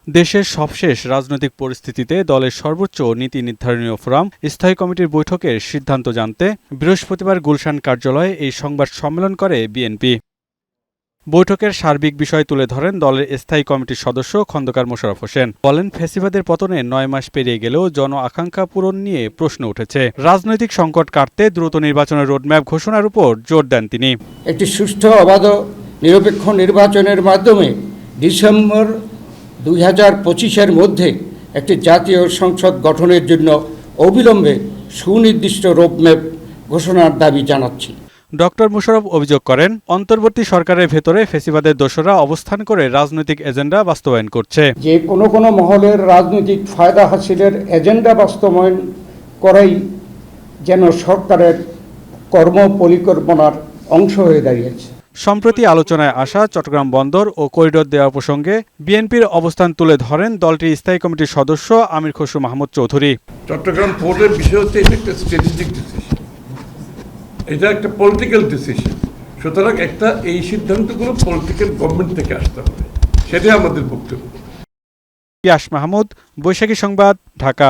দেশের সবশেষ রাজনৈতিক পরিস্থিতিতে দলের সর্বোচ্চ নীতি নির্ধারণী ফোরাম স্থায়ী কমিটির বৈঠকের সিদ্ধান্ত জানতে বৃহস্পতিবার গুলশান কার্যালয়ে এই সংবাদ সম্মেলন করে বিএনপি। বৈঠকের সার্বিক বিষয় তুলে ধরেন দলের স্থায়ী কমিটির সদস্য খন্দকার মোশাররফ হোসেন। বলেন, ফ্যাসিবাদের পতনে ৯ মাস পেরিয়ে গেলেও জন আকাঙ্ক্ষা পূরণ নিয়ে প্রশ্ন উঠেছে। রাজনৈতিক সংকট কাটতে দ্রুত নির্বাচনের রোডম্যাপ ঘোষণার উপর জোর দেন তিনি। একটি সুষ্ঠু, অবাধ, নিরপেক্ষ নির্বাচনের মাধ্যমে ডিসেম্বর 2025-এর মধ্যে একটি জাতীয় সংসদ গঠনের জন্য অবিলম্বে সুনির্দিষ্ট রোডম্যাপ ঘোষণার দাবি জানাচ্ছি। ডক্টর মোশাররফ অভিযোগ করেন, অন্তর্বর্তী সরকারের ভেতরে ফ্যাসিবাদের দোসররা অবস্থান করে রাজনৈতিক এজেন্ডা বাস্তবায়ন করছে। যে কোনো মহলের রাজনৈতিক ফায়দা হাসিলের এজেন্ডা বাস্তবায়ন করাই যেন সরকারের কর্ম পরিকল্পনার অংশ হয়ে দাঁড়িয়েছে। সম্প্রতি আলোচনায় আসা চট্টগ্রাম বন্দর ও করিডোর দেওয়া প্রসঙ্গে বিএনপির অবস্থান তুলে ধরেন দলটির স্থায়ী কমিটির সদস্য আমির খসরু মাহমুদ চৌধুরী। চট্টগ্রাম পোর্টের বিষয় হচ্ছে এটা একটা স্ট্র্যাটেজিক ডিসিশন, এটা একটা পলিটিক্যাল ডিসিশন। সুতরাং এই সিদ্ধান্তগুলো পলিটিক্যাল গভর্নমেন্ট থেকে আসতে হবে, সেটাই আমাদের বক্তব্য। ইয়াস মাহমুদ, বৈশাখী সংবাদ, ঢাকা।